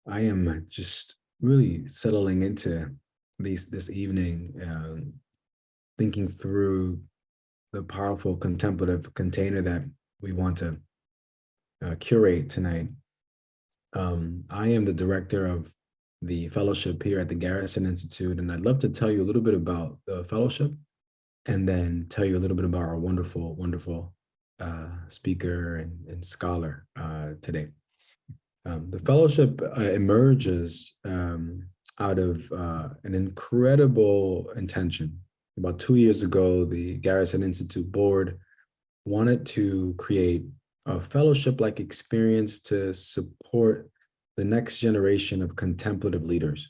I am just really settling into this evening, thinking through the powerful contemplative container that we want to curate tonight. I am the director of the fellowship here at the Garrison Institute, and I'd love to tell you a little bit about the fellowship and then tell you a little bit about our wonderful speaker and scholar today. The fellowship emerges out of an incredible intention. About 2 years ago, the Garrison Institute board wanted to create a fellowship-like experience to support the next generation of contemplative leaders.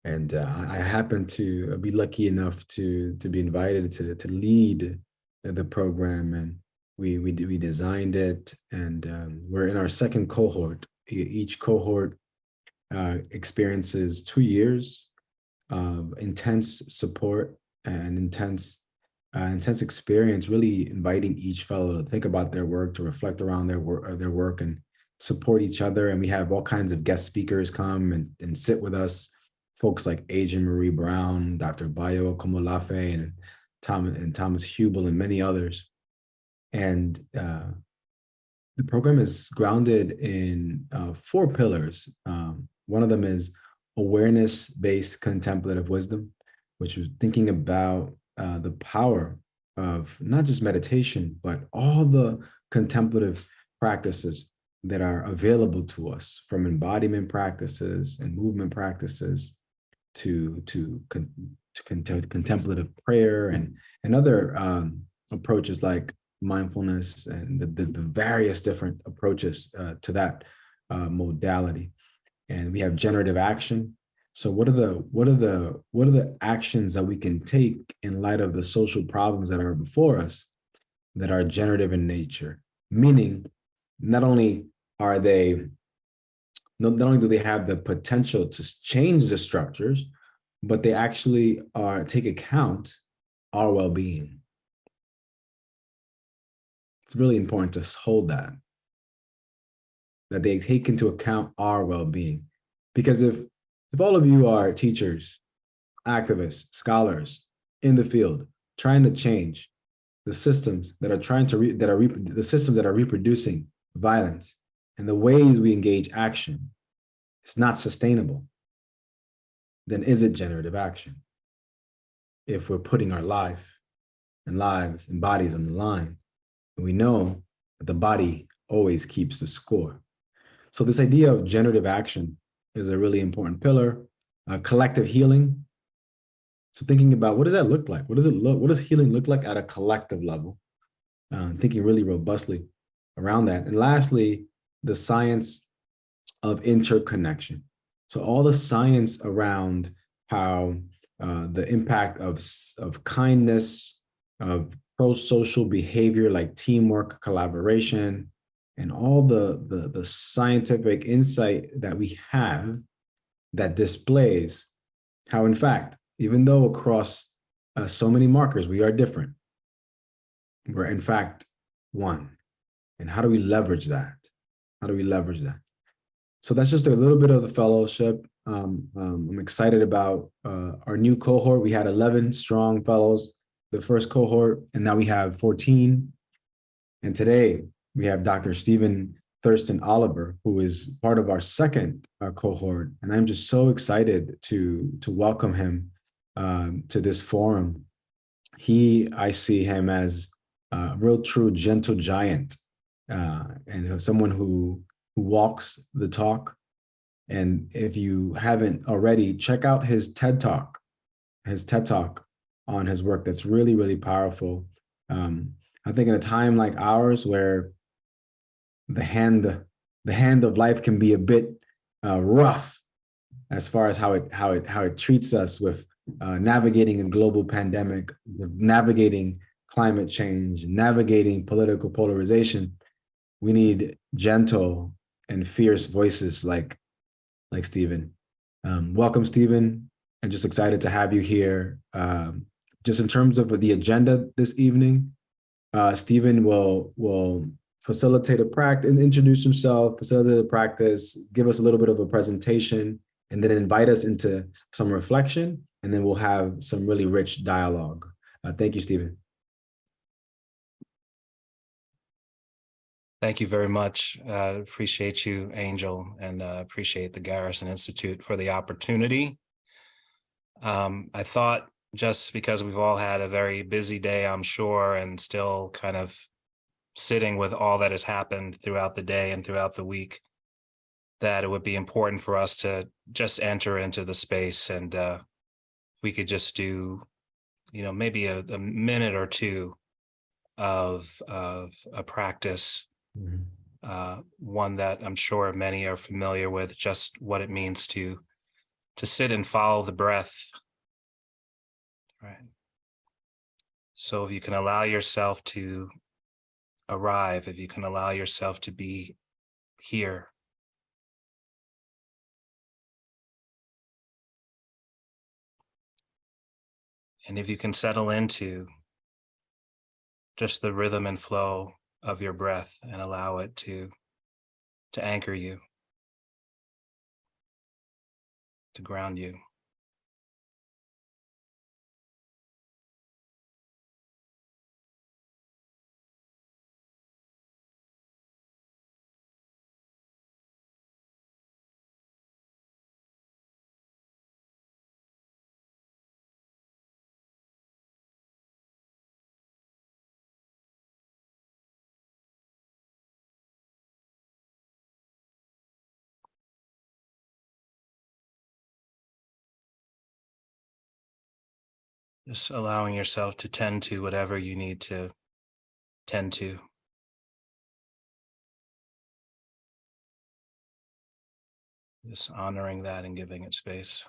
And I happened to be lucky enough to be invited to lead the program, and we designed it, and we're in our second cohort. Each cohort experiences 2 years of intense support and intense experience, really inviting each fellow to think about their work, to reflect around their work, and support each other. And we have all kinds of guest speakers come and sit with us, folks like Agent Marie Brown, Dr. Bayo Komolafe, and Thomas Hubel, and many others. And the program is grounded in 4 pillars. One of them is awareness-based contemplative wisdom, which is thinking about the power of not just meditation, but all the contemplative practices that are available to us, from embodiment practices and movement practices to contemplative prayer and other approaches like mindfulness and the various different approaches to that modality. And we have generative action. So what are the actions that we can take in light of the social problems that are before us that are generative in nature? Meaning, not only do they have the potential to change the structures, but they actually take account our well-being. It's really important to hold that they take into account our well-being. Because if all of you are teachers, activists, scholars in the field, trying to change the systems that are the systems that are reproducing violence and the ways we engage action, it's not sustainable, then is it generative action? If we're putting our lives and bodies on the line, and we know that the body always keeps the score. So this idea of generative action is a really important pillar. Collective healing. So thinking about, what does that look like? What does healing look like at a collective level? Thinking really robustly around that. And lastly, the science of interconnection. So all the science around how the impact of kindness, of pro-social behavior like teamwork, collaboration, and all the scientific insight that we have that displays how, in fact, even though across so many markers we are different, we're in fact one. And how do we leverage that? So that's just a little bit of the fellowship. I'm excited about our new cohort. We had 11 strong fellows, the first cohort, and now we have 14. And today we have Dr. Thurston Oliver, who is part of our second cohort. And I'm just so excited to welcome him to this forum. I see him as a real true gentle giant, and someone who walks the talk. And if you haven't already, check out his TED Talk on his work. That's really, really powerful. I think in a time like ours, where the hand of life can be a bit rough as far as how it treats us, with navigating a global pandemic, with navigating climate change, navigating political polarization, we need gentle and fierce voices like Stephen. Welcome, Stephen, and just excited to have you here. Just in terms of the agenda this evening, Stephen will facilitate a practice, and introduce himself, facilitate a practice, give us a little bit of a presentation, and then invite us into some reflection. And then we'll have some really rich dialogue. Thank you, Stephen. Thank you very much. Appreciate you, Angel, and appreciate the Garrison Institute for the opportunity. I thought, just because we've all had a very busy day, I'm sure, and still kind of sitting with all that has happened throughout the day and throughout the week, that it would be important for us to just enter into the space, and we could just do, maybe a minute or two of a practice. One that I'm sure many are familiar with, just what it means to sit and follow the breath. Right. So if you can allow yourself to arrive, if you can allow yourself to be here, and if you can settle into just the rhythm and flow of your breath and allow it to anchor you, to ground you. Just allowing yourself to tend to whatever you need to tend to. Just honoring that and giving it space.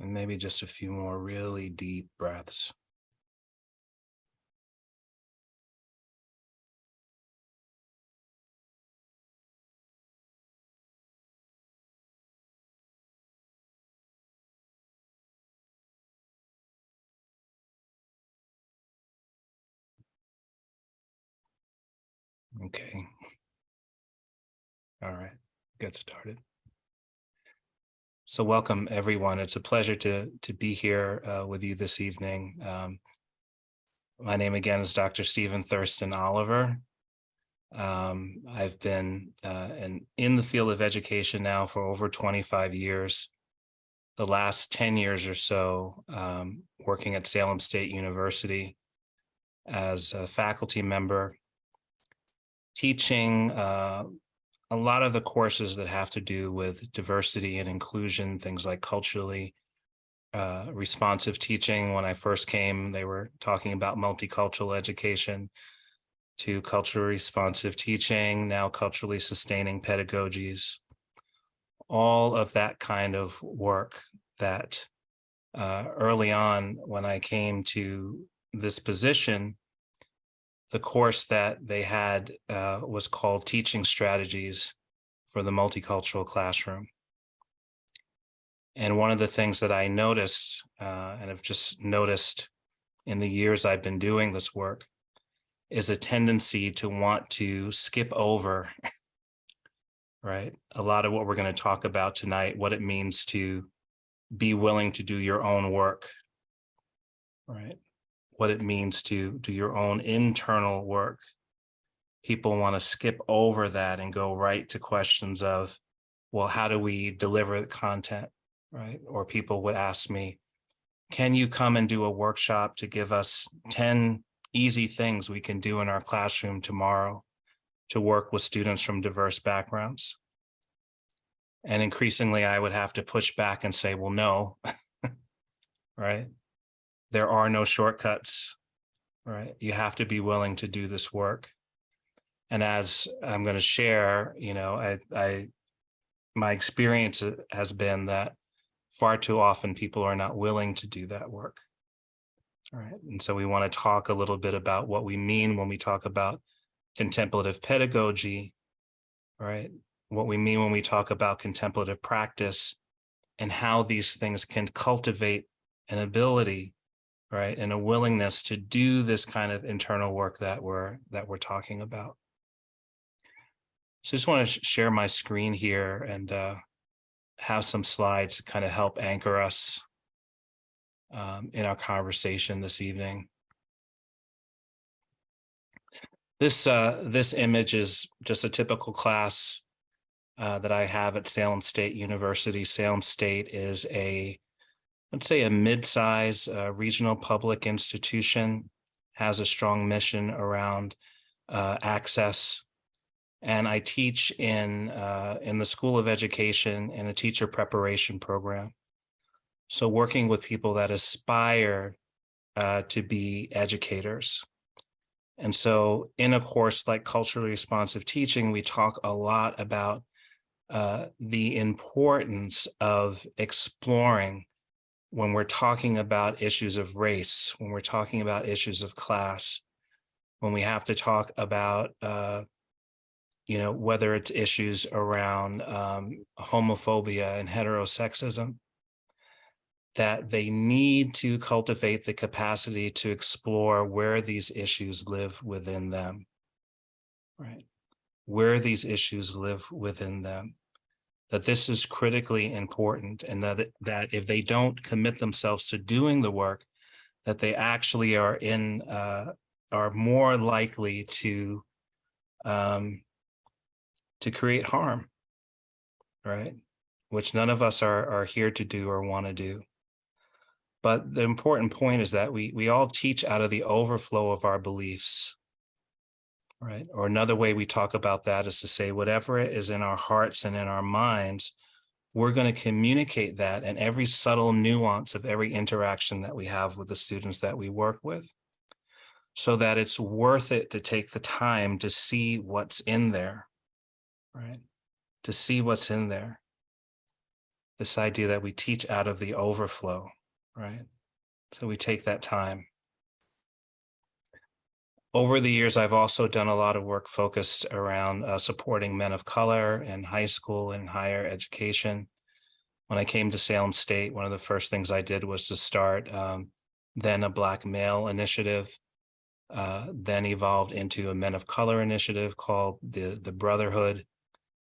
And maybe just a few more really deep breaths. Okay. All right. Get started. So welcome, everyone. It's a pleasure to be here with you this evening. My name again is Dr. Stephen Thurston Oliver. I've been in the field of education now for over 25 years. The last 10 years or so, working at Salem State University as a faculty member, teaching a lot of the courses that have to do with diversity and inclusion, things like culturally responsive teaching. When I first came, they were talking about multicultural education, to culturally responsive teaching, now culturally sustaining pedagogies. All of that kind of work that early on, when I came to this position, the course that they had was called Teaching Strategies for the Multicultural Classroom. And one of the things that I noticed, and have just noticed in the years I've been doing this work, is a tendency to want to skip over, right, a lot of what we're going to talk about tonight, what it means to be willing to do your own work, right? What it means to do your own internal work. People want to skip over that and go right to questions of, well, how do we deliver the content, right? Or people would ask me, can you come and do a workshop to give us 10 easy things we can do in our classroom tomorrow to work with students from diverse backgrounds? And increasingly, I would have to push back and say, well, no, right? There are no shortcuts, right? You have to be willing to do this work. And as I'm going to share, my experience has been that far too often people are not willing to do that work. All right. And so we want to talk a little bit about what we mean when we talk about contemplative pedagogy, right? What we mean when we talk about contemplative practice, and how these things can cultivate an ability, right, and a willingness to do this kind of internal work that we're talking about. So I just want to share my screen here and have some slides to kind of help anchor us in our conversation this evening. This image is just a typical class that I have at Salem State University. Salem State is let's say a mid-size regional public institution, has a strong mission around access. And I teach in the School of Education in a teacher preparation program. So working with people that aspire to be educators. And so in a course like culturally responsive teaching, we talk a lot about the importance of exploring when we're talking about issues of race, when we're talking about issues of class, when we have to talk about, whether it's issues around homophobia and heterosexism, that they need to cultivate the capacity to explore where these issues live within them, right? Where these issues live within them. That this is critically important, and that if they don't commit themselves to doing the work, that they actually are more likely to create harm, right? Which none of us are here to do or want to do. But the important point is that we all teach out of the overflow of our beliefs, right? Or another way we talk about that is to say, whatever is in our hearts and in our minds, we're going to communicate that in every subtle nuance of every interaction that we have with the students that we work with, so that it's worth it to take the time to see what's in there, right? To see what's in there. This idea that we teach out of the overflow, right? So we take that time. Over the years, I've also done a lot of work focused around supporting men of color in high school and higher education. When I came to Salem State, one of the first things I did was to start then a Black male initiative, then evolved into a men of color initiative called the Brotherhood.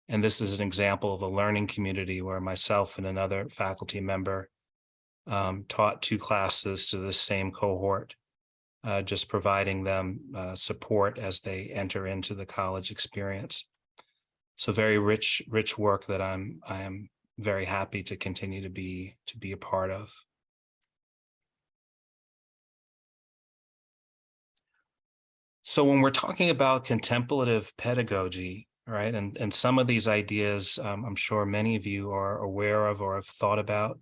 And this is an example of a learning community where myself and another faculty member taught 2 classes to the same cohort, just providing them support as they enter into the college experience. So very rich work that I am very happy to continue to be a part of. So when we're talking about contemplative pedagogy, right, and some of these ideas, I'm sure many of you are aware of or have thought about.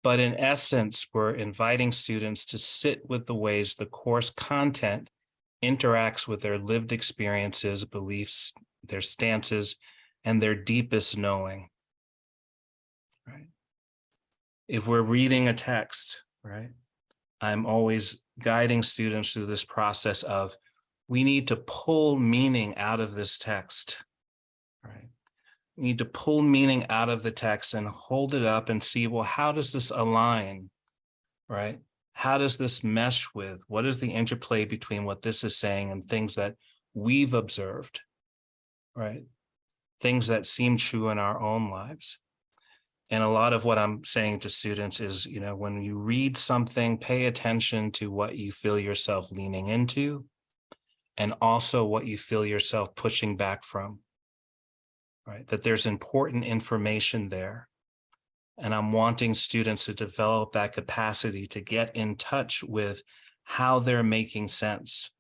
But in essence, we're inviting students to sit with the ways the course content interacts with their lived experiences, beliefs, their stances, and their deepest knowing, right? If we're reading a text, right, I'm always guiding students through this process of, we need to pull meaning out of this text, right? We need to pull meaning out of the text and hold it up and see, well, how does this align, right? How does this mesh with, what is the interplay between what this is saying and things that we've observed, right? Things that seem true in our own lives. And a lot of what I'm saying to students is, when you read something, pay attention to what you feel yourself leaning into, and also what you feel yourself pushing back from, right? That there's important information there. And I'm wanting students to develop that capacity to get in touch with how they're making sense,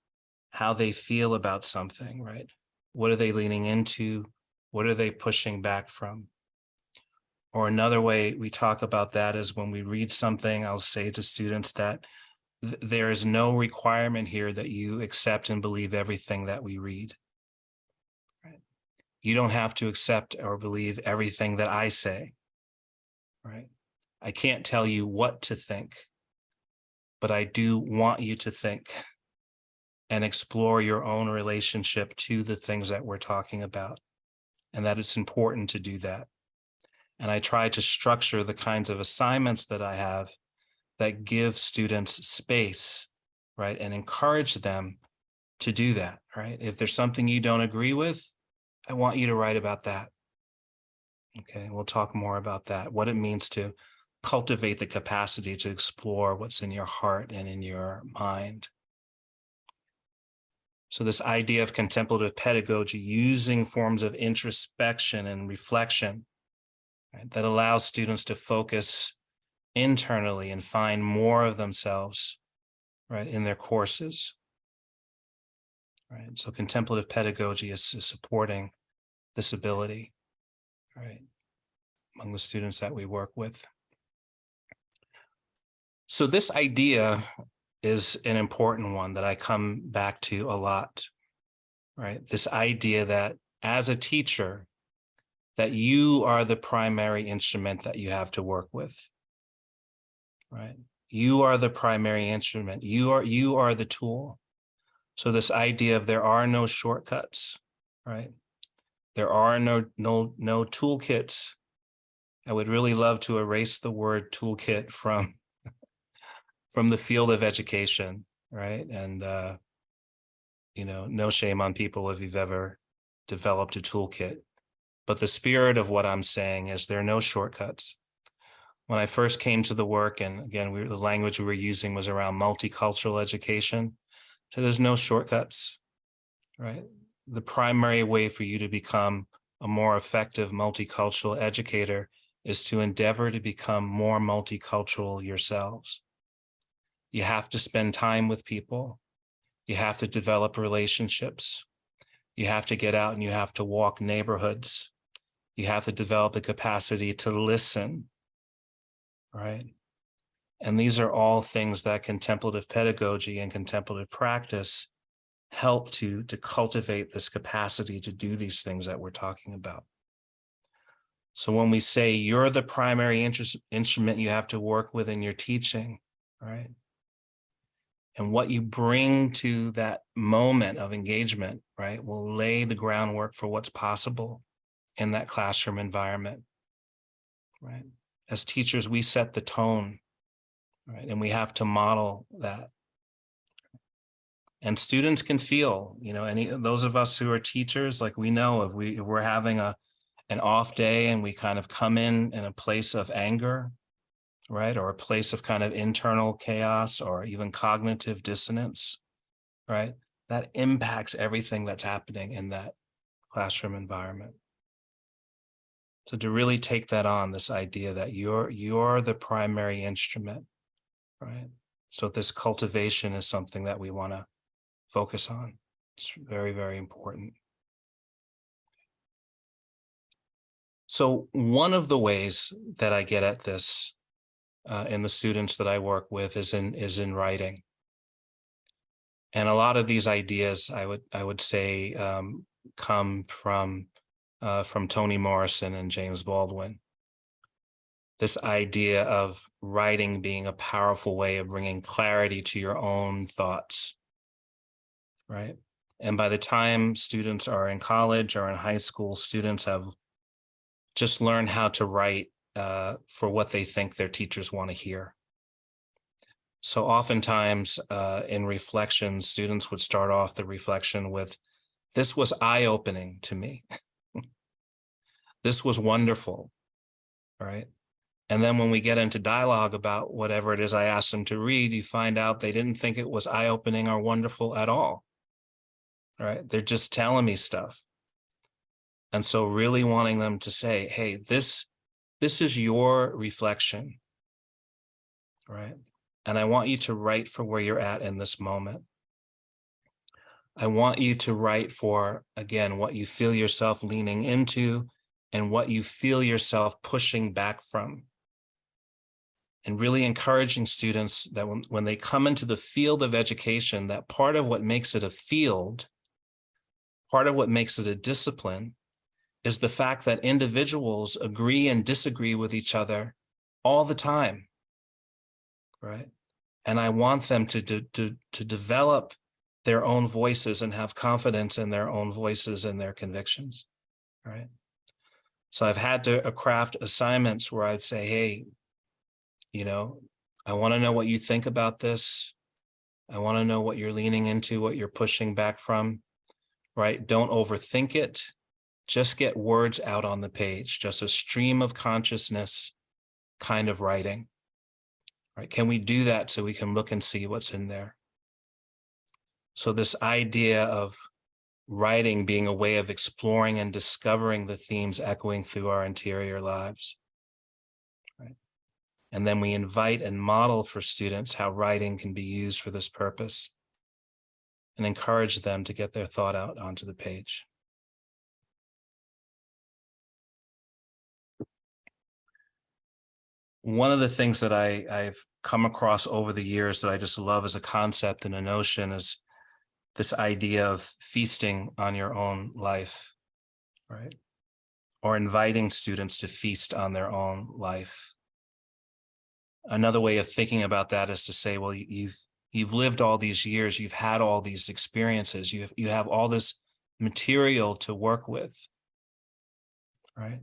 how they feel about something, right? What are they leaning into? What are they pushing back from? Or another way we talk about that is when we read something, I'll say to students that there is no requirement here that you accept and believe everything that we read. Right? You don't have to accept or believe everything that I say. Right? I can't tell you what to think. but I do want you to think and explore your own relationship to the things that we're talking about, and that it's important to do that. And I try to structure the kinds of assignments that I have that give students space, right, and encourage them to do that, right? If there's something you don't agree with, I want you to write about that. Okay, we'll talk more about that, what it means to cultivate the capacity to explore what's in your heart and in your mind. So this idea of contemplative pedagogy, using forms of introspection and reflection, right, that allows students to focus internally and find more of themselves, right, in their courses. Right. So contemplative pedagogy is supporting this ability, right, among the students that we work with. So this idea is an important one that I come back to a lot, right? This idea that as a teacher, that you are the primary instrument that you have to work with, right? You are the primary instrument. You are the tool. So this idea of there are no shortcuts, right? There are no toolkits. I would really love to erase the word toolkit from the field of education, right? And no shame on people if you've ever developed a toolkit. But the spirit of what I'm saying is there are no shortcuts. When I first came to the work, and again, the language we were using was around multicultural education. So there's no shortcuts, right? The primary way for you to become a more effective multicultural educator is to endeavor to become more multicultural yourselves. You have to spend time with people. You have to develop relationships. You have to get out and you have to walk neighborhoods. You have to develop the capacity to listen, right? And these are all things that contemplative pedagogy and contemplative practice help to cultivate this capacity to do these things that we're talking about. So when we say you're the primary instrument you have to work with in your teaching, right? And what you bring to that moment of engagement, right, will lay the groundwork for what's possible in that classroom environment, right? As teachers, we set the tone, right? And we have to model that. And students can feel, those of us who are teachers, like we know if we're having an off day and we kind of come in a place of anger, right? Or a place of kind of internal chaos or even cognitive dissonance, right? That impacts everything that's happening in that classroom environment. So to really take that on, this idea that you're the primary instrument, right? So this cultivation is something that we want to focus on. It's very, very important. So one of the ways that I get at this in the students that I work with is in writing. And a lot of these ideas, I would say, come from Toni Morrison and James Baldwin. This idea of writing being a powerful way of bringing clarity to your own thoughts, right? And by the time students are in college or in high school, students have just learned how to write for what they think their teachers want to hear. So oftentimes in reflection, students would start off the reflection with, "This was eye-opening to me." "This was wonderful," right? And then when we get into dialogue about whatever it is I asked them to read, you find out they didn't think it was eye-opening or wonderful at all, right? They're just telling me stuff. And so really wanting them to say, hey, this is your reflection, right? And I want you to write for where you're at in this moment. I want you to write for, again, what you feel yourself leaning into and what you feel yourself pushing back from. And really encouraging students that when they come into the field of education, that part of what makes it a field, part of what makes it a discipline, is the fact that individuals agree and disagree with each other all the time, right? And I want them to develop their own voices and have confidence in their own voices and their convictions, right? So I've had to craft assignments where I'd say, hey, I want to know what you think about this. I want to know what you're leaning into, what you're pushing back from, right? Don't overthink it. Just get words out on the page, just a stream of consciousness kind of writing, right? Can we do that so we can look and see what's in there? So this idea of writing being a way of exploring and discovering the themes echoing through our interior lives, right? And then we invite and model for students how writing can be used for this purpose and encourage them to get their thought out onto the page. One of the things that I've come across over the years that I just love as a concept and a notion is this idea of feasting on your own life, right? Or inviting students to feast on their own life. Another way of thinking about that is to say, well, you've lived all these years, you've had all these experiences, you have all this material to work with, right?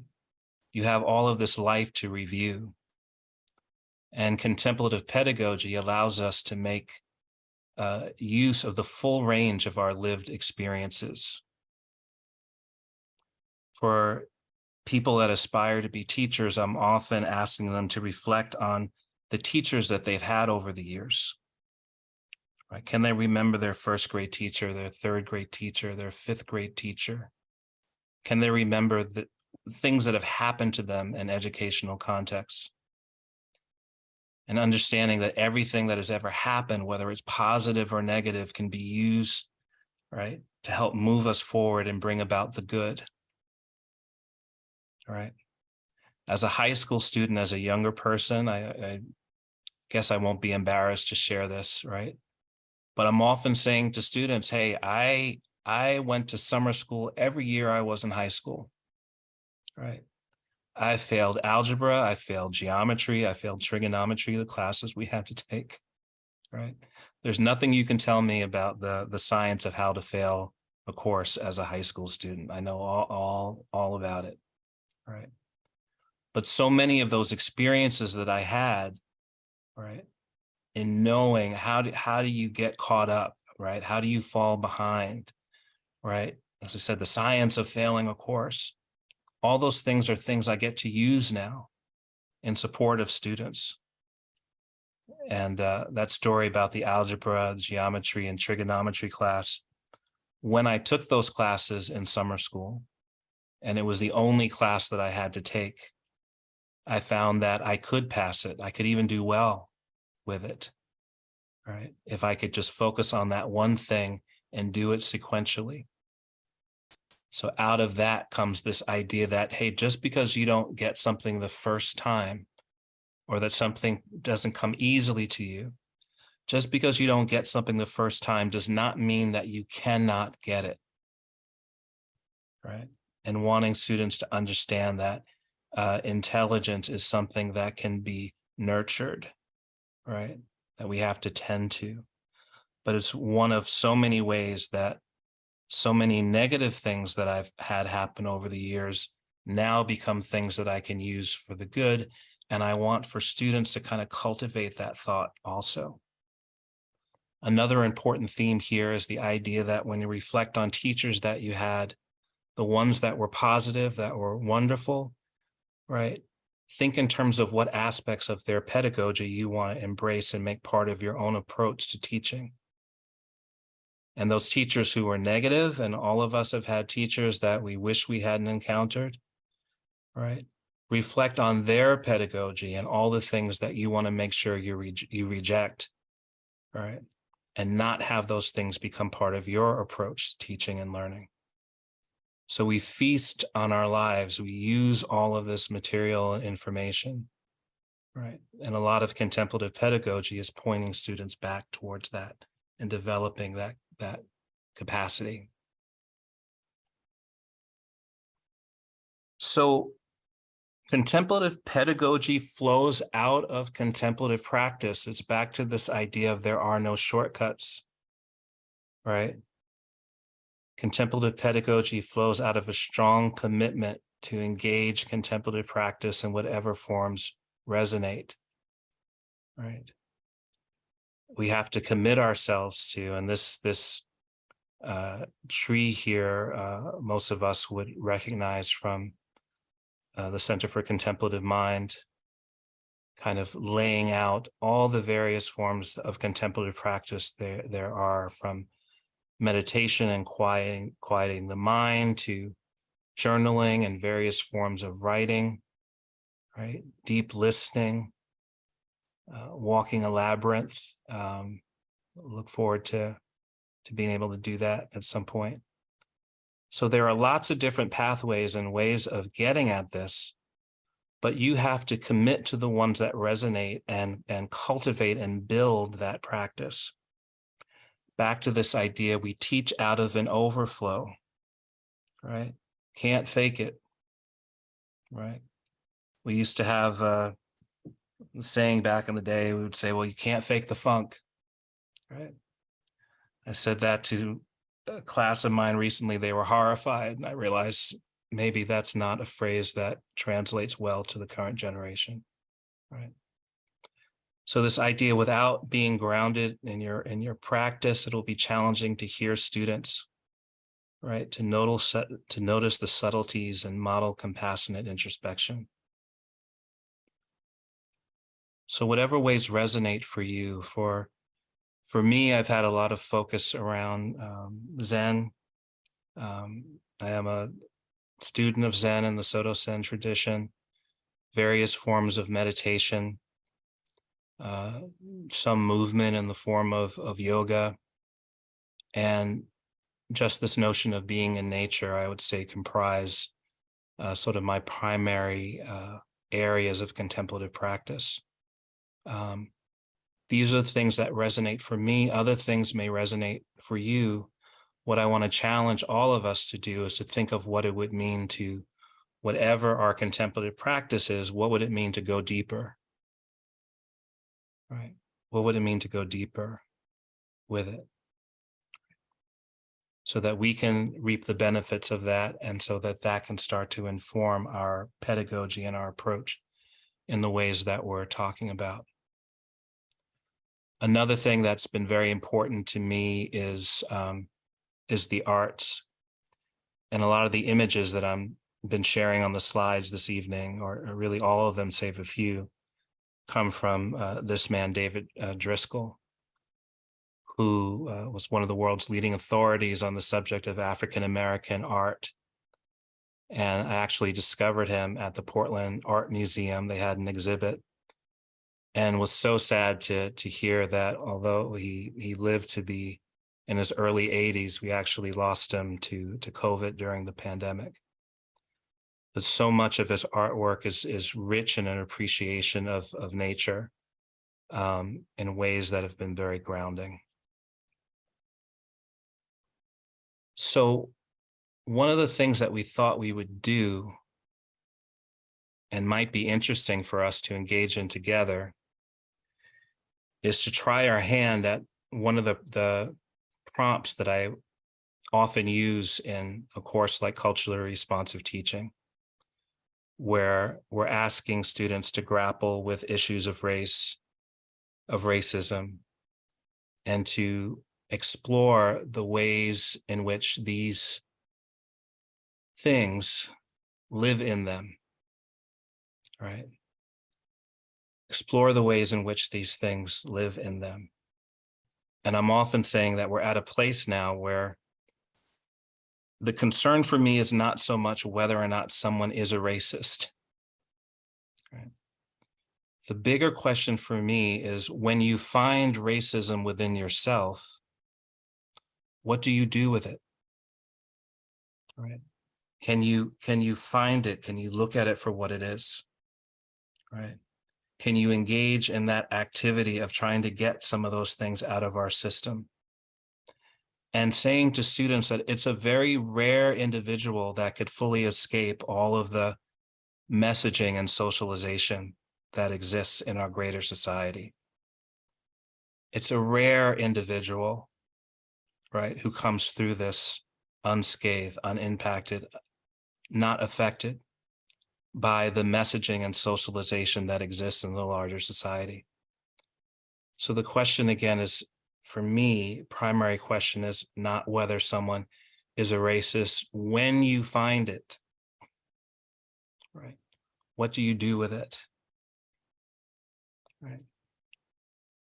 You have all of this life to review. And contemplative pedagogy allows us to make use of the full range of our lived experiences. For people that aspire to be teachers, I'm often asking them to reflect on the teachers that they've had over the years. Right? Can they remember their first grade teacher, their third grade teacher, their fifth grade teacher? Can they remember the things that have happened to them in educational contexts? And understanding that everything that has ever happened, whether it's positive or negative, can be used, right, to help move us forward and bring about the good. Right. As a high school student, as a younger person, I guess I won't be embarrassed to share this, right? But I'm often saying to students, hey, I went to summer school every year I was in high school, right? I failed algebra, I failed geometry, I failed trigonometry, the classes we had to take, right? There's nothing you can tell me about the science of how to fail a course as a high school student. I know all about it, right? But so many of those experiences that I had, right, in knowing how do you get caught up, right? How do you fall behind, right? As I said, the science of failing a course, all those things are things I get to use now in support of students. And that story about the algebra, geometry, and trigonometry class, when I took those classes in summer school, and it was the only class that I had to take, I found that I could pass it. I could even do well with it, right? If I could just focus on that one thing and do it sequentially. So out of that comes this idea that, hey, just because you don't get something the first time, or that something doesn't come easily to you, just because you don't get something the first time does not mean that you cannot get it, right? And wanting students to understand that intelligence is something that can be nurtured, right? That we have to tend to. But it's one of so many ways that so many negative things that I've had happen over the years now become things that I can use for the good. And I want for students to kind of cultivate that thought also. Another important theme here is the idea that when you reflect on teachers that you had, the ones that were positive, that were wonderful, right? Think in terms of what aspects of their pedagogy you want to embrace and make part of your own approach to teaching. And those teachers who were negative, and all of us have had teachers that we wish we hadn't encountered, right? Reflect on their pedagogy and all the things that you want to make sure you reject, right? And not have those things become part of your approach to teaching and learning. So we feast on our lives. We use all of this material and information, right? And a lot of contemplative pedagogy is pointing students back towards that and developing that capacity. So Contemplative pedagogy flows out of contemplative practice. It's back to this idea of there are no shortcuts, right? Contemplative pedagogy flows out of a strong commitment to engage contemplative practice in whatever forms resonate, right? We have to commit ourselves to, and this tree here, most of us would recognize from the Center for Contemplative Mind, kind of laying out all the various forms of contemplative practice there are, from meditation and quieting the mind to journaling and various forms of writing, right? Deep listening, walking a labyrinth. Look forward to being able to do that at some point. So there are lots of different pathways and ways of getting at this, but you have to commit to the ones that resonate and cultivate and build that practice. Back to this idea, we teach out of an overflow, right? Can't fake it, right? We used to have a saying back in the day, we would say, well, you can't fake the funk, right? I said that to a class of mine recently. They were horrified, and I realized maybe that's not a phrase that translates well to the current generation, right? So this idea, without being grounded in your practice, it'll be challenging to hear students, right? To notice the subtleties and model compassionate introspection. So whatever ways resonate for you, for me, I've had a lot of focus around Zen. I am a student of Zen in the Soto Zen tradition, various forms of meditation, some movement in the form of yoga, and just this notion of being in nature, I would say, comprise sort of my primary areas of contemplative practice. These are the things that resonate for me. Other things may resonate for you. What I want to challenge all of us to do is to think of what it would mean to, whatever our contemplative practice is, what would it mean to go deeper? Right? What would it mean to go deeper with it? So that we can reap the benefits of that, and so that that can start to inform our pedagogy and our approach in the ways that we're talking about. Another thing that's been very important to me is the arts. And a lot of the images that I've been sharing on the slides this evening, or really all of them save a few, come from this man, David Driscoll, who was one of the world's leading authorities on the subject of African-American art. And I actually discovered him at the Portland Art Museum. They had an exhibit, and was so sad to hear that although he lived to be in his early 80s, we actually lost him to COVID during the pandemic. But so much of his artwork is rich in an appreciation of nature in ways that have been very grounding. So one of the things that we thought we would do and might be interesting for us to engage in together is to try our hand at one of the prompts that I often use in a course like culturally responsive teaching, where we're asking students to grapple with issues of race, of racism, and to explore the ways in which these things live in them, right? Explore the ways in which these things live in them. And I'm often saying that we're at a place now where the concern for me is not so much whether or not someone is a racist. Right? The bigger question for me is, when you find racism within yourself, what do you do with it? Right? Can you find it? Can you look at it for what it is? Right? Can you engage in that activity of trying to get some of those things out of our system? And saying to students that it's a very rare individual that could fully escape all of the messaging and socialization that exists in our greater society. It's a rare individual, right, who comes through this unscathed, unimpacted, not affected by the messaging and socialization that exists in the larger society. So the question again is, for me, primary question is not whether someone is a racist when you find it, right? What do you do with it, right?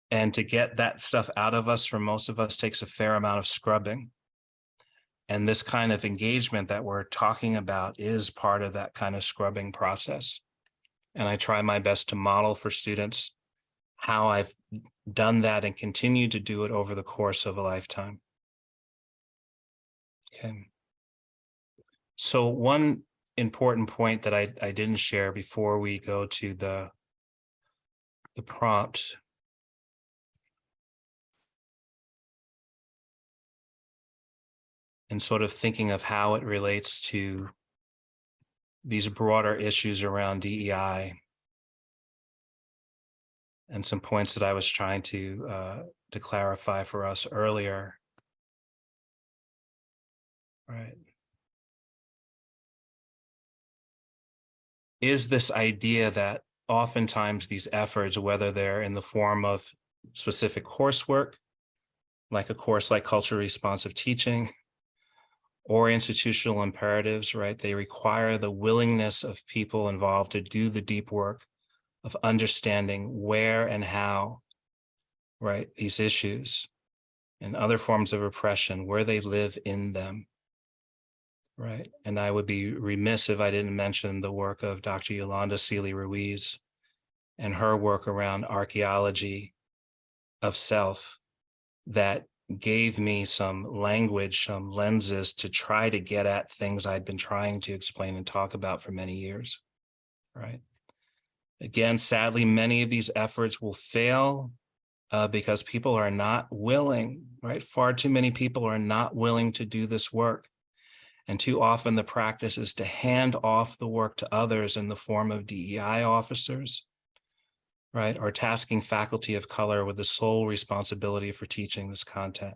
And to get that stuff out of us, for most of us, takes a fair amount of scrubbing. And this kind of engagement that we're talking about is part of that kind of scrubbing process. And I try my best to model for students how I've done that and continue to do it over the course of a lifetime. Okay. So one important point that I didn't share before we go to the prompt and sort of thinking of how it relates to these broader issues around DEI and some points that I was trying to clarify for us earlier. Right. Is this idea that oftentimes these efforts, whether they're in the form of specific coursework, like a course like culturally responsive teaching, or institutional imperatives, right? They require the willingness of people involved to do the deep work of understanding where and how, right, these issues and other forms of oppression, where they live in them, right? And I would be remiss if I didn't mention the work of Dr. Yolanda Seeley-Ruiz and her work around archaeology of self that gave me some language, some lenses to try to get at things I'd been trying to explain and talk about for many years, right? Again, sadly, many of these efforts will fail because people are not willing, right? Far too many people are not willing to do this work. And too often the practice is to hand off the work to others in the form of DEI officers, right? Or tasking faculty of color with the sole responsibility for teaching this content.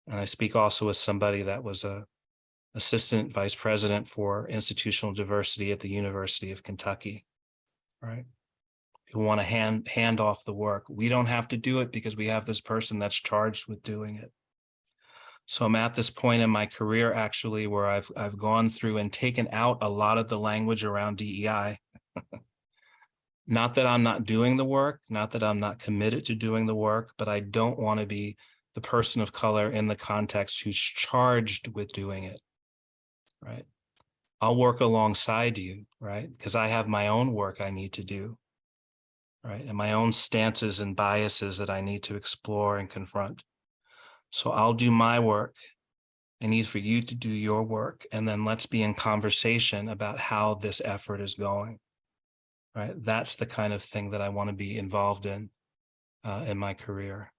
And I speak also as somebody that was a assistant vice president for institutional diversity at the University of Kentucky, right? Who want to hand off the work. We don't have to do it because we have this person that's charged with doing it. So I'm at this point in my career actually where I've gone through and taken out a lot of the language around DEI. Not that I'm not doing the work, not that I'm not committed to doing the work, but I don't want to be the person of color in the context who's charged with doing it, right? I'll work alongside you, right? Because I have my own work I need to do, right? And my own stances and biases that I need to explore and confront. So I'll do my work. I need for you to do your work. And then let's be in conversation about how this effort is going, right? That's the kind of thing that I want to be involved in my career.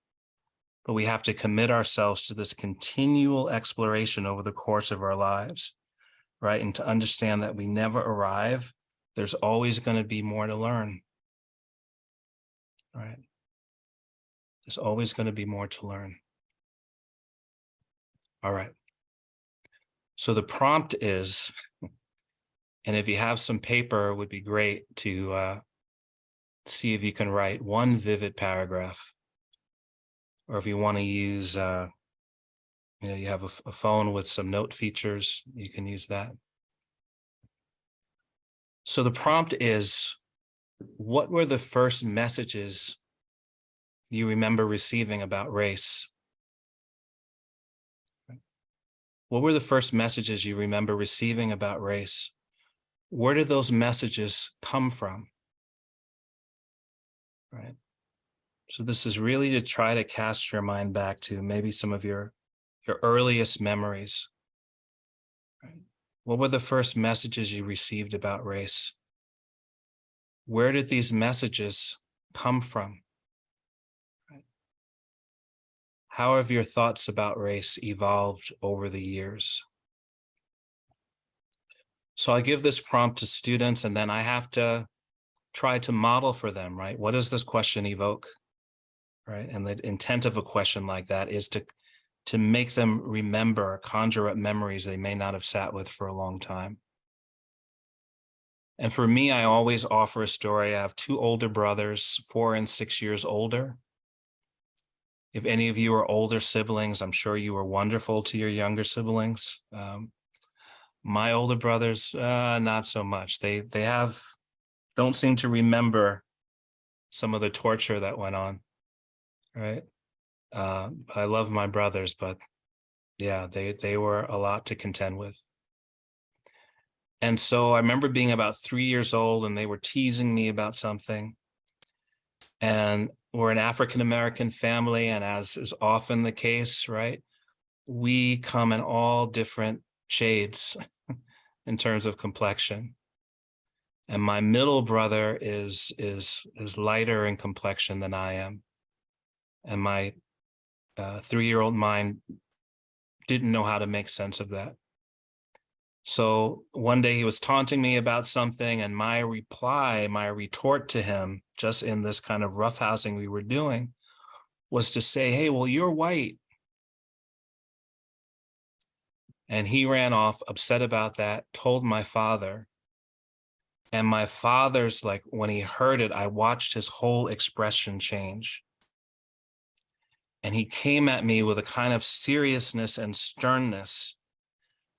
But we have to commit ourselves to this continual exploration over the course of our lives, right? And to understand that we never arrive. There's always going to be more to learn, right? There's always going to be more to learn. All right. So the prompt is, and if you have some paper, it would be great to see if you can write one vivid paragraph, or if you want to use, you have a phone with some note features, you can use that. So the prompt is, what were the first messages you remember receiving about race? What were the first messages you remember receiving about race? Where did those messages come from? Right. So this is really to try to cast your mind back to maybe some of your earliest memories. Right? What were the first messages you received about race? Where did these messages come from? Right? How have your thoughts about race evolved over the years? So I give this prompt to students, and then I have to try to model for them, right? What does this question evoke, right? And the intent of a question like that is to make them remember, conjure up memories they may not have sat with for a long time. And for me, I always offer a story. I have two older brothers, 4 and 6 years older. If any of you are older siblings, I'm sure you were wonderful to your younger siblings. My older brothers, not so much. They don't seem to remember some of the torture that went on, right? I love my brothers, but yeah, they were a lot to contend with. And so I remember being about 3 years old, and they were teasing me about something. And we're an African-American family, and as is often the case, right, we come in all different shades in terms of complexion. And my middle brother is lighter in complexion than I am. And my 3-year-old mind didn't know how to make sense of that. So one day he was taunting me about something, and my retort to him, just in this kind of roughhousing we were doing, was to say, "Hey, well, you're white." And he ran off upset about that, told my father. And my father's, like, when he heard it, I watched his whole expression change. And he came at me with a kind of seriousness and sternness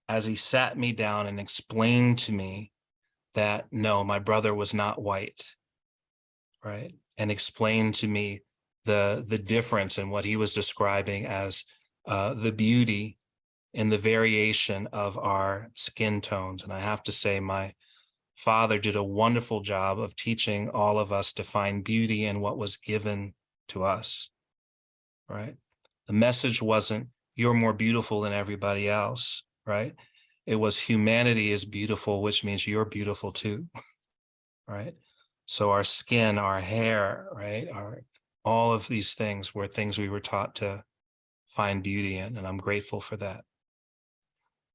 as he sat me down and explained to me that, no, my brother was not white, right? And explained to me the difference in what he was describing as the beauty in the variation of our skin tones. And I have to say, my father did a wonderful job of teaching all of us to find beauty in what was given to us, right? The message wasn't, you're more beautiful than everybody else, right? It was, humanity is beautiful, which means you're beautiful too, right? So our skin, our hair, right? All of these things were things we were taught to find beauty in, and I'm grateful for that.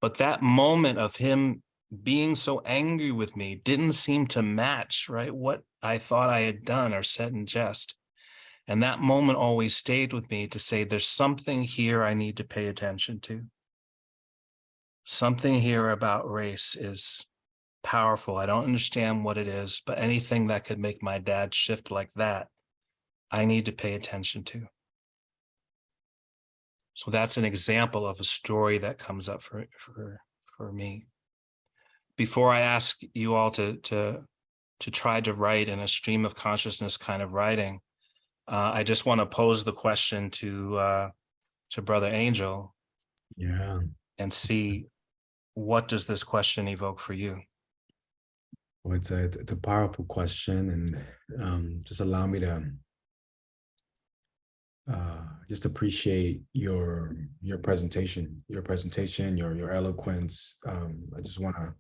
But that moment of him being so angry with me didn't seem to match, right, what I thought I had done or said in jest. And that moment always stayed with me to say, there's something here I need to pay attention to. Something here about race is powerful. I don't understand what it is, but anything that could make my dad shift like that, I need to pay attention to. So that's an example of a story that comes up for me. Before I ask you all to try to write in a stream of consciousness kind of writing, I just want to pose the question to Brother Angel. Yeah. And see, what does this question evoke for you? Well, it's a powerful question, and just allow me to just appreciate your presentation, your eloquence. I just want to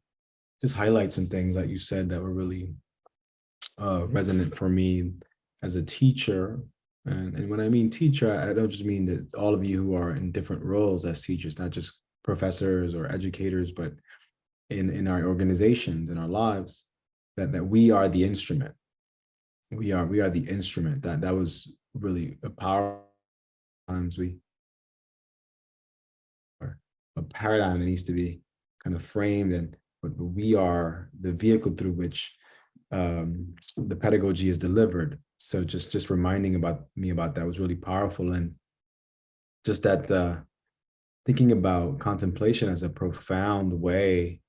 just highlight some things that you said that were really resonant for me as a teacher. And when I mean teacher, I don't just mean that all of you who are in different roles as teachers, not just professors or educators, but in our organizations, in our lives, that we are the instrument. We are the instrument. That was really a powerful times we are a paradigm that needs to be kind of framed, and but we are the vehicle through which the pedagogy is delivered. So just reminding me about that was really powerful, and just that thinking about contemplation as a profound way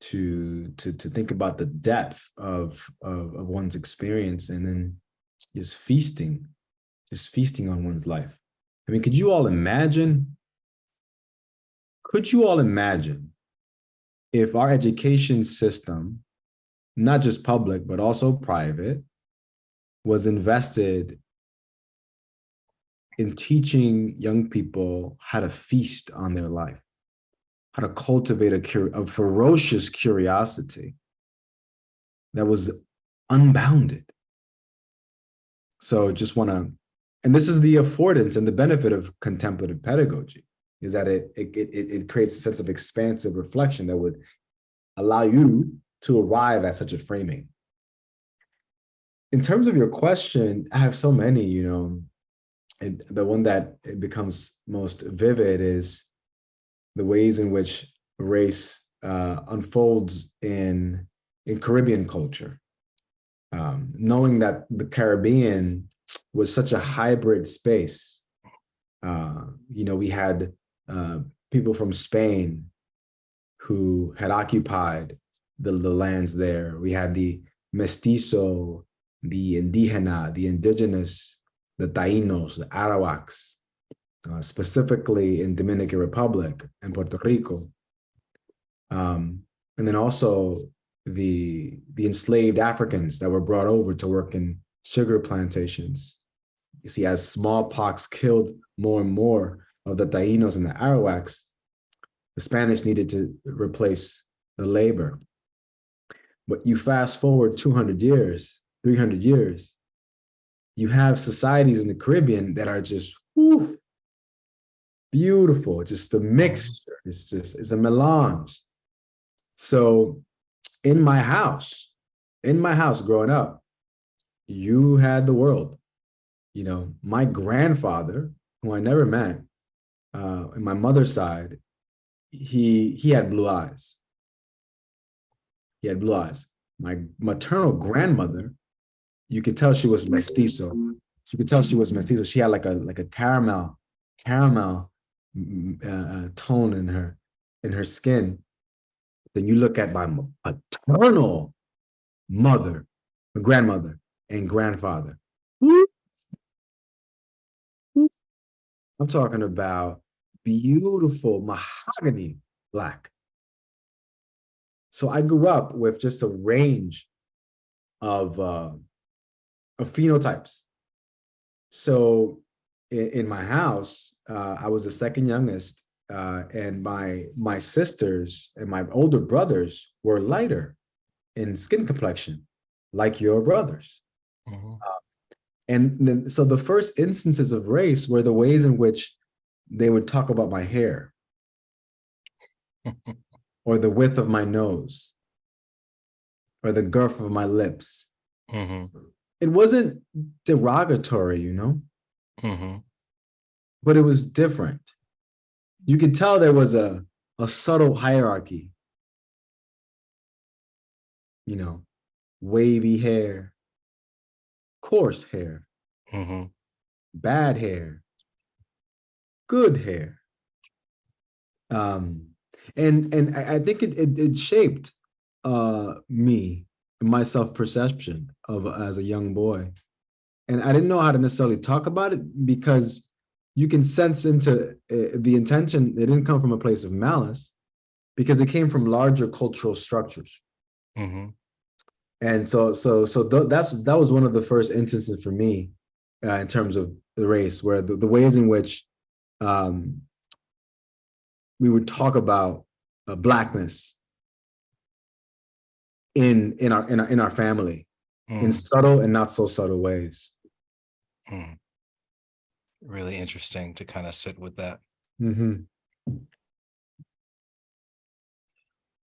to think about the depth of one's experience, and then just feasting on one's life. I mean, could you all imagine if our education system, not just public but also private, was invested in teaching young people how to feast on their life, how to cultivate a ferocious curiosity that was unbounded? So just want to, and this is the affordance and the benefit of contemplative pedagogy, is that it creates a sense of expansive reflection that would allow you to arrive at such a framing. In terms of your question, I have so many, and the one that it becomes most vivid is the ways in which race unfolds in Caribbean culture. Knowing that the Caribbean was such a hybrid space. We had people from Spain who had occupied the lands there. We had the mestizo, the indígena, the indigenous, the Taínos, the Arawaks, specifically in Dominican Republic and Puerto Rico. And then also the enslaved Africans that were brought over to work in sugar plantations. You see, as smallpox killed more and more of the Taínos and the Arawaks, the Spanish needed to replace the labor. But you fast forward 200 years, 300 years, you have societies in the Caribbean that are just beautiful, just a mixture. It's a melange. So in my house growing up, you had the world. My grandfather, who I never met, on my mother's side, he had blue eyes. He had blue eyes. My maternal grandmother, you could tell she was mestizo. You could tell she was mestizo. She had like a caramel tone in her skin. Then you look at my paternal mother, grandmother, and grandfather. I'm talking about beautiful mahogany black. So I grew up with just a range of phenotypes. So in my house, I was the second youngest, and my sisters and my older brothers were lighter in skin complexion, like your brothers. Mm-hmm. And then, so the first instances of race were the ways in which they would talk about my hair or the width of my nose or the girth of my lips. Mm-hmm. It wasn't derogatory, Mm-hmm. but it was different. You could tell there was a subtle hierarchy, wavy hair, coarse hair, Mm-hmm. bad hair, good hair. And I think it shaped me, my self-perception of as a young boy. And I didn't know how to necessarily talk about it because you can sense into the intention. It didn't come from a place of malice because it came from larger cultural structures. Mm-hmm. And that was one of the first instances for me in terms of the race, where the ways in which we would talk about blackness in our family in Mm-hmm. subtle and not so subtle ways. Mm-hmm. Really interesting to kind of sit with that. Mm-hmm.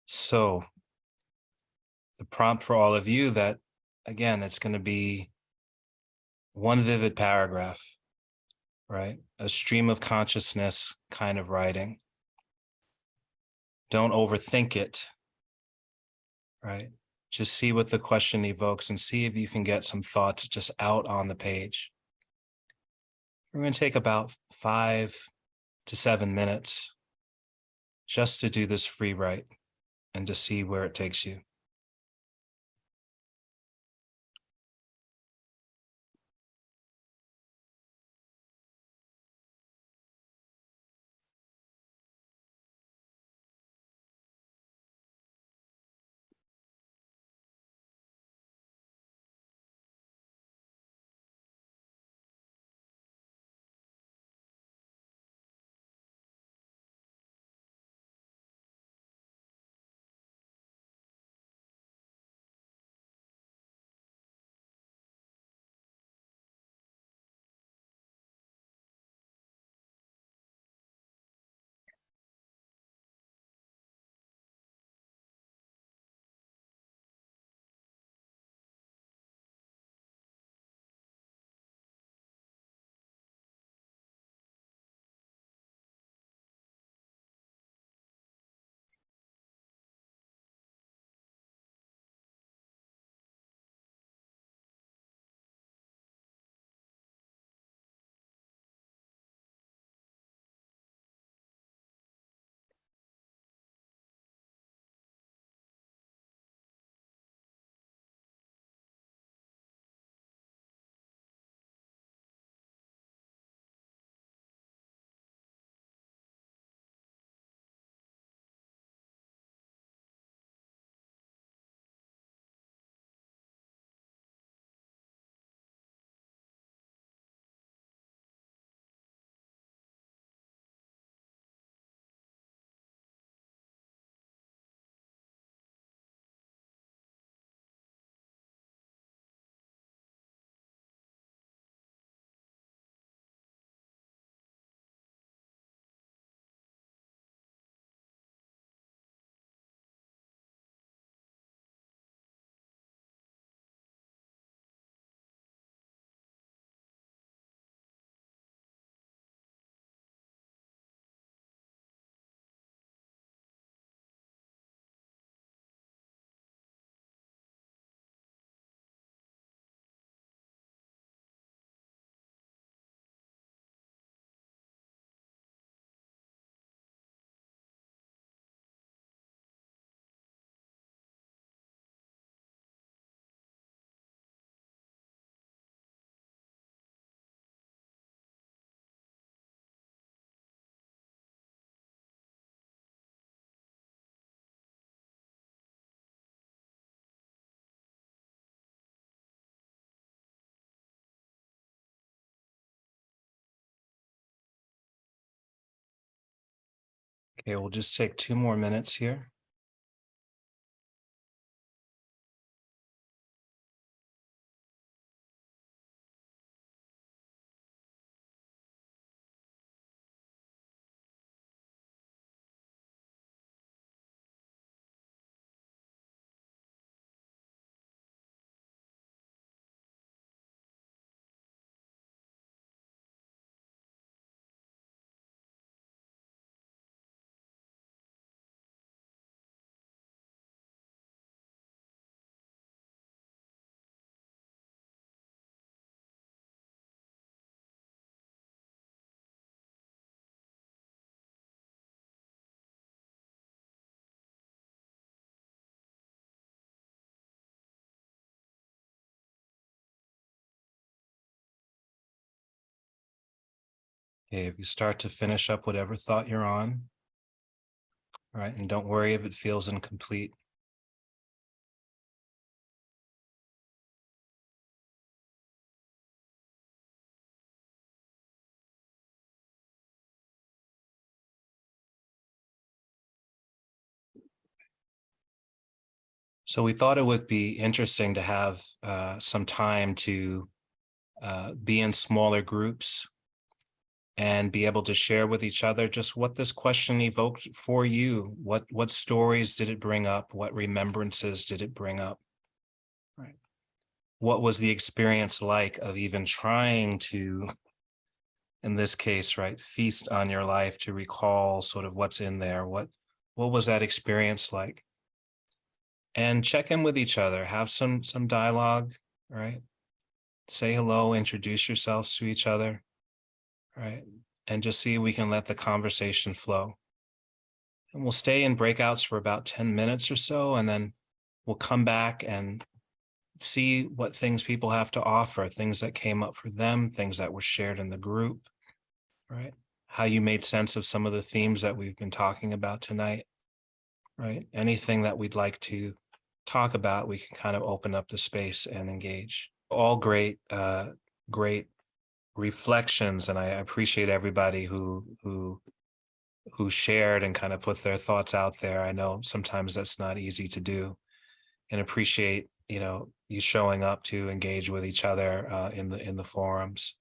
So the prompt for all of you, that again, it's going to be one vivid paragraph, right? A stream of consciousness kind of writing. Don't overthink it, right? Just see what the question evokes and see if you can get some thoughts just out on the page. We're going to take about 5 to 7 minutes just to do this free write and to see where it takes you. Okay, we'll just take 2 more minutes here. Okay, if you start to finish up whatever thought you're on, all right, and don't worry if it feels incomplete. So we thought it would be interesting to have some time to be in smaller groups and be able to share with each other just what this question evoked for you. What stories did it bring up? What remembrances did it bring up? Right. What was the experience like of even trying to, in this case, right, feast on your life to recall sort of what's in there? What was that experience like? And check in with each other, have some dialogue, right? Say hello, introduce yourselves to each other, right? And just see if we can let the conversation flow. And we'll stay in breakouts for about 10 minutes or so, and then we'll come back and see what things people have to offer, things that came up for them, things that were shared in the group, right? How you made sense of some of the themes that we've been talking about tonight, right? Anything that we'd like to talk about, we can kind of open up the space and engage. All great, great reflections, and I appreciate everybody who shared and kind of put their thoughts out there. I know sometimes that's not easy to do, and appreciate you showing up to engage with each other in the forums.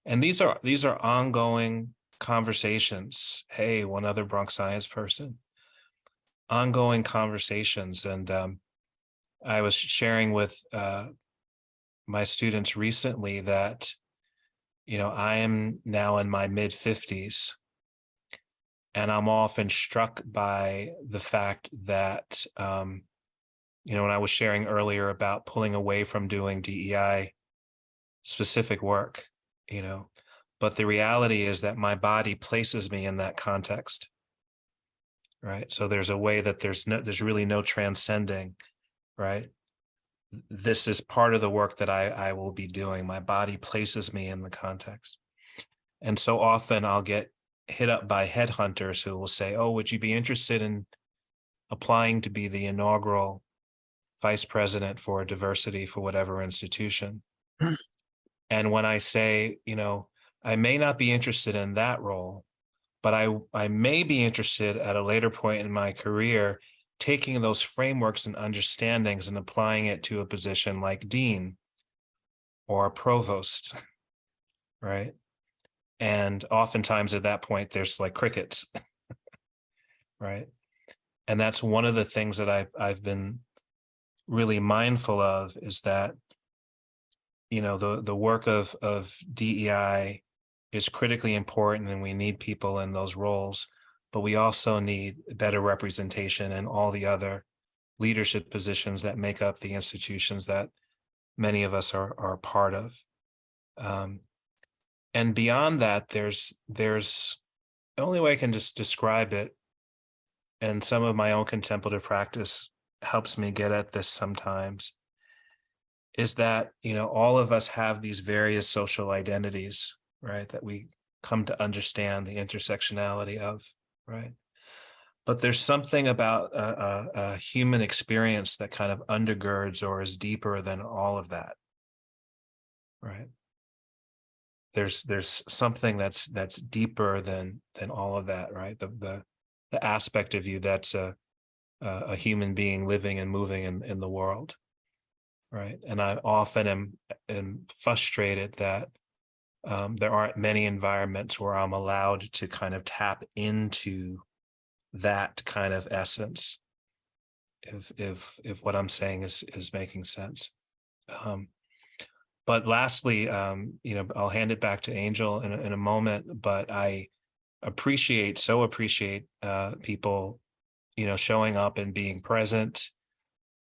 And these are ongoing conversations. Hey, one other Bronx Science person. Ongoing conversations, and I was sharing with my students recently that I am now in my mid-50s, and I'm often struck by the fact that when I was sharing earlier about pulling away from doing DEI specific work, but the reality is that my body places me in that context, right? So there's a way that there's really no transcending, right? This is part of the work that I will be doing. My body places me in the context. And so often I'll get hit up by headhunters who will say, oh, would you be interested in applying to be the inaugural vice president for diversity for whatever institution? And when I say, I may not be interested in that role, but I may be interested at a later point in my career taking those frameworks and understandings and applying it to a position like dean or provost, right? And oftentimes at that point, there's like crickets, right? And that's one of the things that I've been really mindful of, is that, the work of DEI is critically important, and we need people in those roles, but we also need better representation in all the other leadership positions that make up the institutions that many of us are a part of. And beyond that, there's the only way I can just describe it, and some of my own contemplative practice helps me get at this sometimes, is that, all of us have these various social identities, right, that we come to understand the intersectionality of, right? But there's something about a human experience that kind of undergirds or is deeper than all of that, right? There's something that's deeper than all of that, right? aspect of you that's a human being living and moving in the world, right? And I often am frustrated that there aren't many environments where I'm allowed to kind of tap into that kind of essence, if what I'm saying is making sense. But lastly, I'll hand it back to Angel in a moment, but I appreciate people, showing up and being present.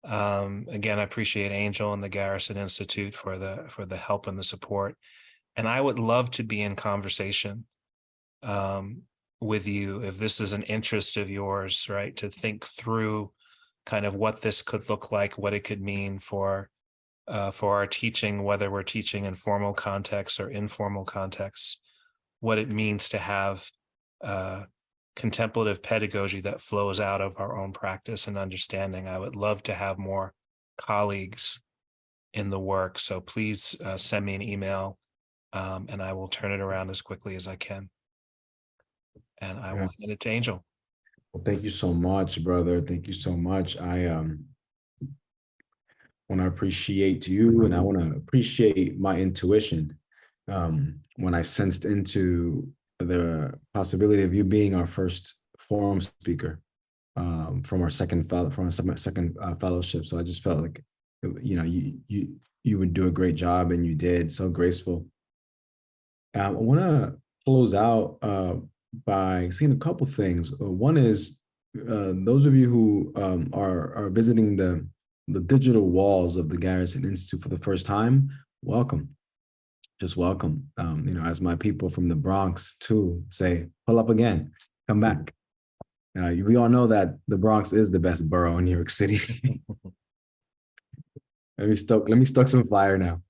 Again, I appreciate Angel and the Garrison Institute for the help and the support. And I would love to be in conversation with you if this is an interest of yours, right? To think through kind of what this could look like, what it could mean for our teaching, whether we're teaching in formal contexts or informal contexts, what it means to have contemplative pedagogy that flows out of our own practice and understanding. I would love to have more colleagues in the work. So please send me an email, and I will turn it around as quickly as I can. And I will hand it to Angel. Well, thank you so much, brother. Thank you so much. I want to appreciate you, and I want to appreciate my intuition when I sensed into the possibility of you being our first forum speaker from our second fellowship. So I just felt like, you would do a great job, and you did so graceful. I want to close out by saying a couple things. One is those of you who are visiting the digital walls of the Garrison Institute for the first time, welcome. Just welcome. As my people from the Bronx too say, pull up again, come back. We all know that the Bronx is the best borough in New York City. Let me stoke some fire now.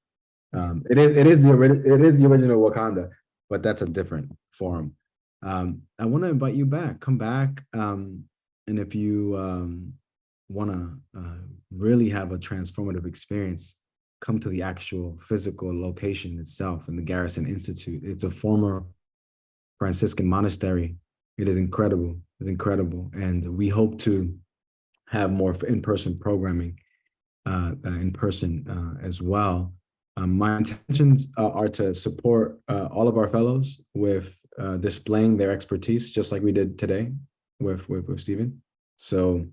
It is the original Wakanda, but that's a different forum. I want to invite you back. Come back, and if you want to really have a transformative experience, come to the actual physical location itself in the Garrison Institute. It's a former Franciscan monastery. It is incredible. It's incredible, and we hope to have more in-person programming in person as well. My intentions are to support all of our fellows with displaying their expertise, just like we did today with Stephen. So,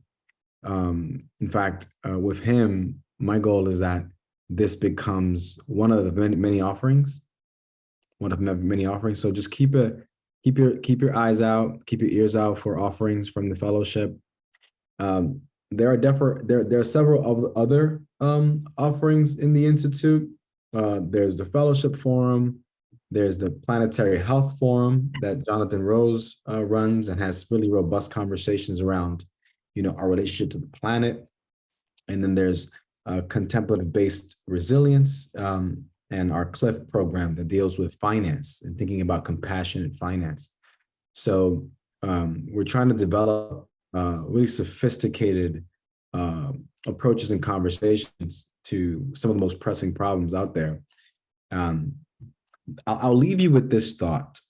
in fact, with him, my goal is that this becomes one of the many offerings, So just keep your eyes out, keep your ears out for offerings from the fellowship. There are several other offerings in the Institute. There's the Fellowship Forum. There's the Planetary Health Forum that Jonathan Rose runs and has really robust conversations around, our relationship to the planet. And then there's contemplative-based resilience and our CLIF program that deals with finance and thinking about compassionate finance. So we're trying to develop really sophisticated approaches and conversations to some of the most pressing problems out there. I'll leave you with this thought.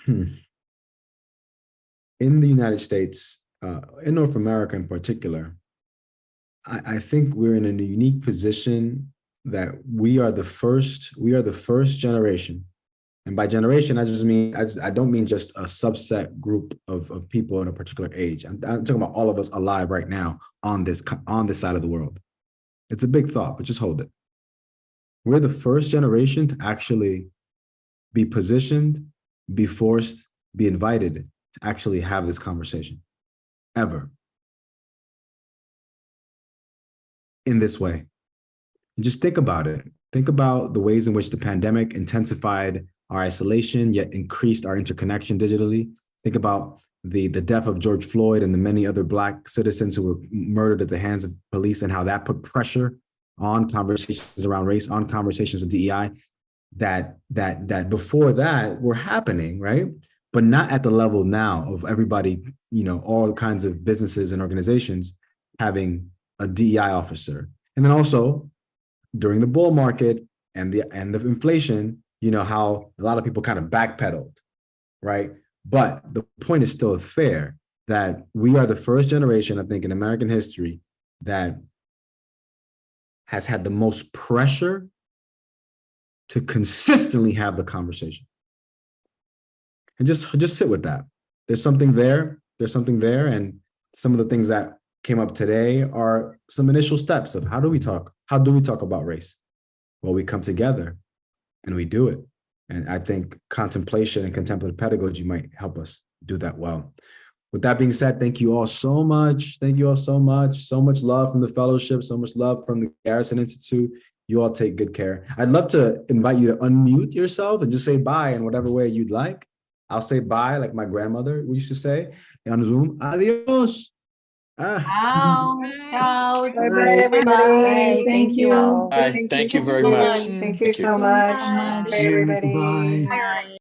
In the United States, in North America in particular, I think we're in a unique position that we are the first generation. And by generation, I don't mean just a subset group of people in a particular age. I'm talking about all of us alive right now on this side of the world. It's a big thought, but just hold it. We're the first generation to actually be positioned, be forced, be invited to actually have this conversation, ever, in this way. And just think about it. Think about the ways in which the pandemic intensified our isolation, yet increased our interconnection digitally. Think about the death of George Floyd and the many other Black citizens who were murdered at the hands of police, and how that put pressure on conversations around race, on conversations of DEI that before that were happening, right? But not at the level now of everybody, all kinds of businesses and organizations having a DEI officer. And then also during the bull market and the inflation, how a lot of people kind of backpedaled, right? But the point is still fair that we are the first generation, I think, in American history that has had the most pressure to consistently have the conversation. And just sit with that. There's something there. There's something there. And some of the things that came up today are some initial steps of how do we talk? How do we talk about race? Well, we come together and we do it. And I think contemplation and contemplative pedagogy might help us do that well. With that being said, thank you all so much. Thank you all so much. So much love from the fellowship, so much love from the Garrison Institute. You all take good care. I'd love to invite you to unmute yourself and just say bye in whatever way you'd like. I'll say bye like my grandmother used to say on Zoom. Adios. Ciao. Ciao. Bye bye, everybody. Thank you. all. Thank you very much. Thank you so much. Bye, everybody. Bye. Bye.